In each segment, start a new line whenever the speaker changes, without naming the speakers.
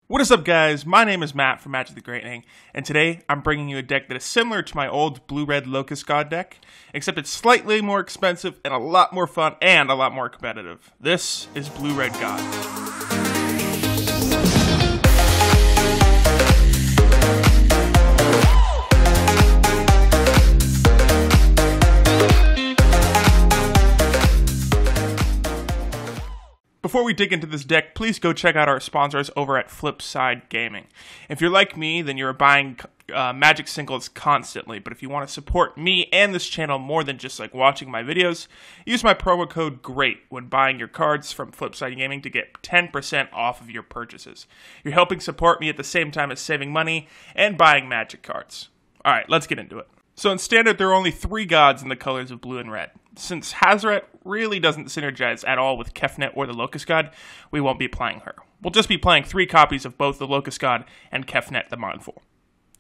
What is up, guys? My name is Matt from Magic the Greatening, and today I'm bringing you a deck that is similar to my old blue-red Locust Guard deck, except it's slightly more expensive and a lot more fun and a lot more competitive. This is Blue-Red God. Before we dig into this deck, please go check out our sponsors over at Flipside Gaming. If you're like me, then you're buying Magic singles constantly, but if you want to support me and this channel more than just like watching my videos, use my promo code GREAT when buying your cards from Flipside Gaming to get 10% off of your purchases. You're helping support me at the same time as saving money and buying Magic cards. Alright, let's get into it. So in Standard, there are only 3 gods in the colors of blue and red. Since Hazoret really doesn't synergize at all with Kefnet or the Locust God, we won't be playing her. We'll just be playing 3 copies of both the Locust God and Kefnet the Mindful.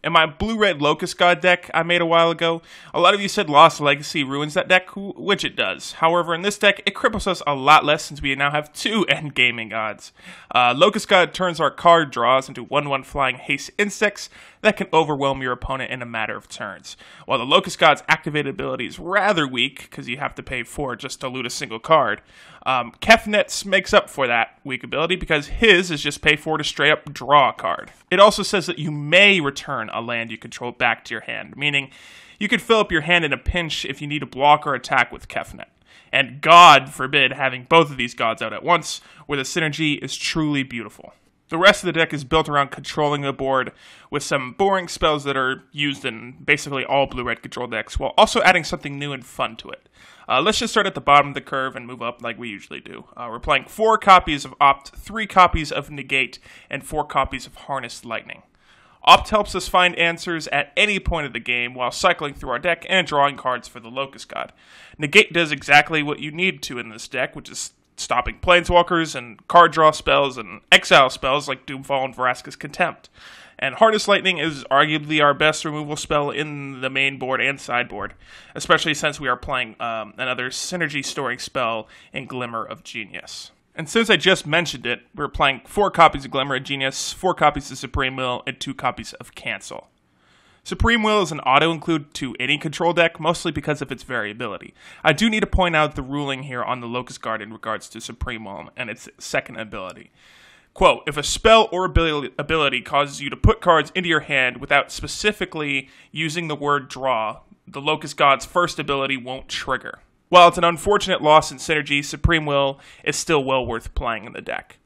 In my blue-red Locust God deck I made a while ago, a lot of you said Lost Legacy ruins that deck, which it does. However, in this deck, it cripples us a lot less since we now have 2 endgaming gods. Locust God turns our card draws into 1/1 flying haste insects that can overwhelm your opponent in a matter of turns. While the Locust God's activated ability is rather weak, because you have to pay 4 just to loot a single card, Kefnet's makes up for that weak ability because his is just pay 4 to straight up draw a card. It also says that you may return a land you control back to your hand, meaning you could fill up your hand in a pinch if you need to block or attack with Kefnet. And God forbid having both of these gods out at once, where the synergy is truly beautiful. The rest of the deck is built around controlling the board with some boring spells that are used in basically all blue-red control decks, while also adding something new and fun to it. Let's just start at the bottom of the curve and move up like we usually do. We're playing 4 copies of Opt, 3 copies of Negate, and 4 copies of Harnessed Lightning. Opt helps us find answers at any point of the game while cycling through our deck and drawing cards for the Locust God. Negate does exactly what you need to in this deck, which is stopping planeswalkers and card draw spells and exile spells like Doomfall and Vraska's Contempt. And Harnessed Lightning is arguably our best removal spell in the main board and sideboard, especially since we are playing another synergy storing spell in Glimmer of Genius. And since I just mentioned it, we're playing 4 copies of Glimmer of Genius, 4 copies of Supreme Will, and 2 copies of Cancel. Supreme Will is an auto-include to any control deck, mostly because of its variability. I do need to point out the ruling here on the Locust Guard in regards to Supreme Will and its second ability. Quote, if a spell or ability causes you to put cards into your hand without specifically using the word draw, the Locust God's first ability won't trigger. While it's an unfortunate loss in synergy, Supreme Will is still well worth playing in the deck.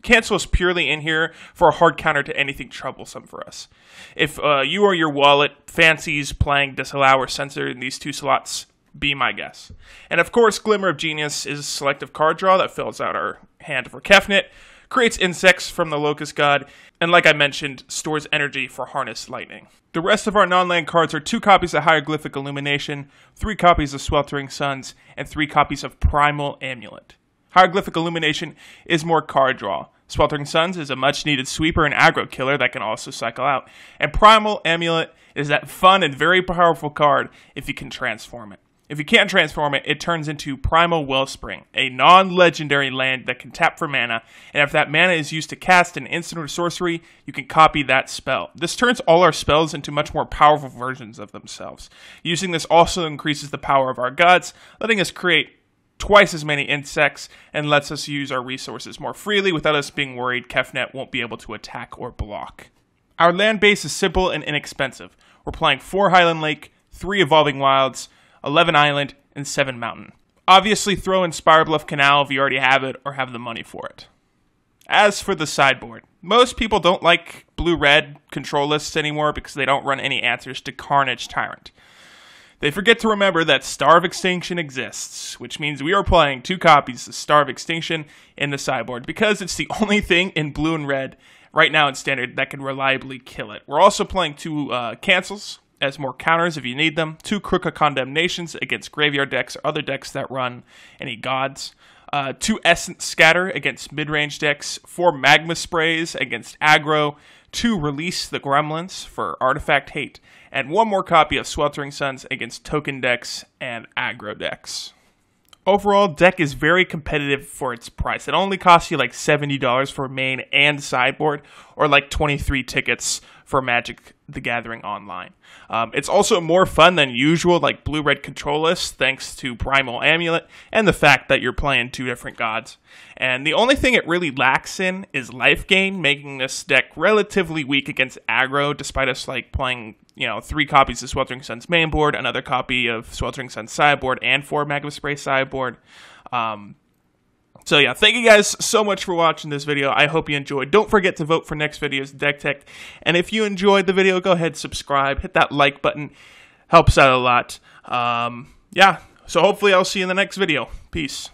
Cancel is purely in here for a hard counter to anything troublesome for us. If you or your wallet fancies playing Disallow or Censor in these 2 slots, be my guess. And of course, Glimmer of Genius is a selective card draw that fills out our hand for Kefnet, creates insects from the Locust God, and like I mentioned, stores energy for Harnessed Lightning. The rest of our non-land cards are 2 copies of Hieroglyphic Illumination, 3 copies of Sweltering Suns, and 3 copies of Primal Amulet. Hieroglyphic Illumination is more card draw. Sweltering Suns is a much-needed sweeper and aggro killer that can also cycle out. And Primal Amulet is that fun and very powerful card if you can transform it. If you can't transform it, it turns into Primal Wellspring, a non-legendary land that can tap for mana, and if that mana is used to cast an instant or sorcery, you can copy that spell. This turns all our spells into much more powerful versions of themselves. Using this also increases the power of our gods, letting us create twice as many insects, and lets us use our resources more freely without us being worried Kefnet won't be able to attack or block. Our land base is simple and inexpensive. We're playing 4 Highland Lake, 3 Evolving Wilds, 11 Island, and 7 Mountain. Obviously throw in Spirebluff Canal if you already have it or have the money for it. As for the sideboard, most people don't like blue-red control lists anymore because they don't run any answers to Carnage Tyrant. They forget to remember that Star of Extinction exists, which means we are playing 2 copies of Star of Extinction in the sideboard because it's the only thing in blue and red right now in Standard that can reliably kill it. We're also playing 2 cancels as more counters if you need them, 2 Crook of Condemnations against graveyard decks or other decks that run any gods, 2 Essence Scatter against mid-range decks, 4 Magma Sprays against aggro, 2 Release the Gremlins for artifact hate, and 1 more copy of Sweltering Suns against token decks and aggro decks. Overall, deck is very competitive for its price. It only costs you like $70 for main and sideboard, or like 23 tickets for Magic the Gathering Online. It's also more fun than usual, like blue-red control-less, thanks to Primal Amulet and the fact that you're playing 2 different gods. And the only thing it really lacks in is life gain, making this deck relatively weak against aggro, despite us like playing 3 copies of Sweltering Sun's main board, another copy of Sweltering Sun's sideboard, and 4 Magma Spray sideboard. So yeah, thank you guys so much for watching this video. I hope you enjoyed. Don't forget to vote for next video's deck tech. And if you enjoyed the video, go ahead, subscribe, hit that like button. Helps out a lot. Yeah, so hopefully I'll see you in the next video. Peace.